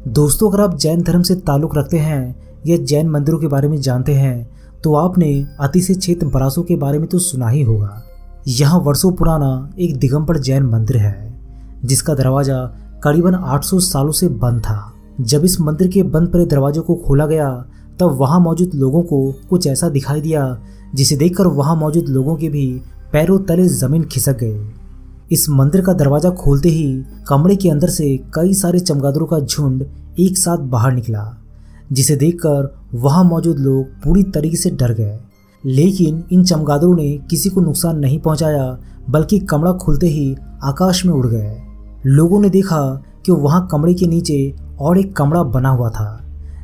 दोस्तों, अगर आप जैन धर्म से ताल्लुक़ रखते हैं या जैन मंदिरों के बारे में जानते हैं तो आपने अतिशय क्षेत्र बरासो के बारे में तो सुना ही होगा। यहाँ वर्षों पुराना एक दिगंबर जैन मंदिर है जिसका दरवाजा करीबन 800 सालों से बंद था। जब इस मंदिर के बंद पड़े दरवाजों को खोला गया तब वहाँ मौजूद लोगों को कुछ ऐसा दिखाई दिया जिसे देखकर वहाँ मौजूद लोगों के भी पैरों तले जमीन खिसक गए। इस मंदिर का दरवाजा खोलते ही कमरे के अंदर से कई सारे चमगादड़ों का झुंड एक साथ बाहर निकला, जिसे देखकर वहां मौजूद लोग पूरी तरीके से डर गए। लेकिन इन चमगादड़ों ने किसी को नुकसान नहीं पहुंचाया, बल्कि कमरा खुलते ही आकाश में उड़ गए। लोगों ने देखा कि वहां कमरे के नीचे और एक कमरा बना हुआ था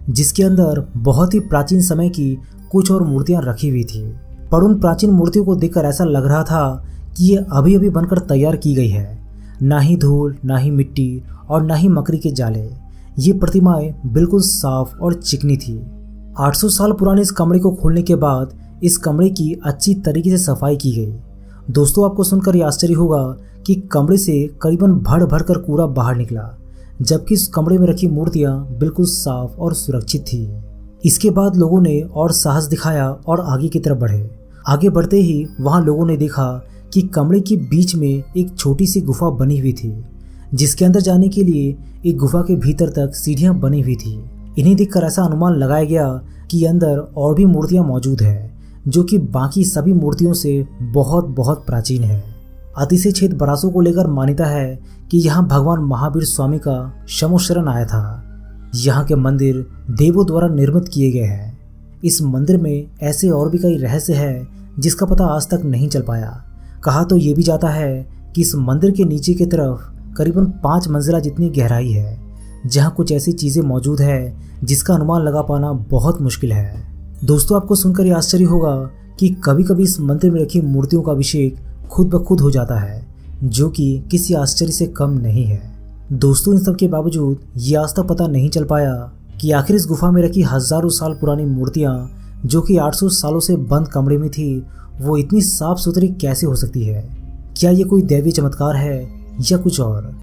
जिसके अंदर बहुत ही प्राचीन समय की कुछ और मूर्तियां रखी हुई थी। पर उन प्राचीन मूर्तियों को देखकर ऐसा लग रहा था कि ये अभी अभी बनकर तैयार की गई है। ना ही धूल, ना ही मिट्टी और ना ही मकड़ी के जाले। ये प्रतिमाएं बिल्कुल साफ और चिकनी थी। 800 साल पुराने इस कमरे को खोलने के बाद इस कमरे की अच्छी तरीके से सफाई की गई। दोस्तों, आपको सुनकर ये आश्चर्य होगा कि कमरे से करीबन भर भर कर कूड़ा बाहर निकला, जबकि इस कमरे में रखी मूर्तियां बिल्कुल साफ और सुरक्षित थी। इसके बाद लोगों ने और साहस दिखाया और आगे की तरफ बढ़े। आगे बढ़ते ही वहां लोगों ने देखा कि कमरे के बीच में एक छोटी सी गुफा बनी हुई थी, जिसके अंदर जाने के लिए एक गुफा के भीतर तक सीढ़ियां बनी हुई थी। इन्हें देखकर ऐसा अनुमान लगाया गया कि अंदर और भी मूर्तियां मौजूद है जो कि बाकी सभी मूर्तियों से बहुत बहुत प्राचीन है। अतिशय क्षेत्र बरासो को लेकर मान्यता है कि यहाँ भगवान महावीर स्वामी का शमोशरण आया था। यहाँ के मंदिर देवों द्वारा निर्मित किए गए हैं। इस मंदिर में ऐसे और भी कई रहस्य है जिसका पता आज तक नहीं चल पाया। कहा तो ये भी जाता है कि इस मंदिर के नीचे की तरफ करीबन 5 मंजिला जितनी गहराई है, जहाँ कुछ ऐसी चीजें मौजूद है जिसका अनुमान लगा पाना बहुत मुश्किल है। दोस्तों, आपको सुनकर ये आश्चर्य होगा कि कभी कभी इस मंदिर में रखी मूर्तियों का अभिषेक खुद ब खुद हो जाता है, जो कि किसी आश्चर्य से कम नहीं है। दोस्तों, इन सब के बावजूद ये आज तक पता नहीं चल पाया कि आखिर इस गुफा में रखी हजारों साल पुरानी मूर्तियां जो कि 800 सालों से बंद कमरे में थी, वो इतनी साफ सुथरी कैसे हो सकती है। क्या ये कोई दैवीय चमत्कार है या कुछ और।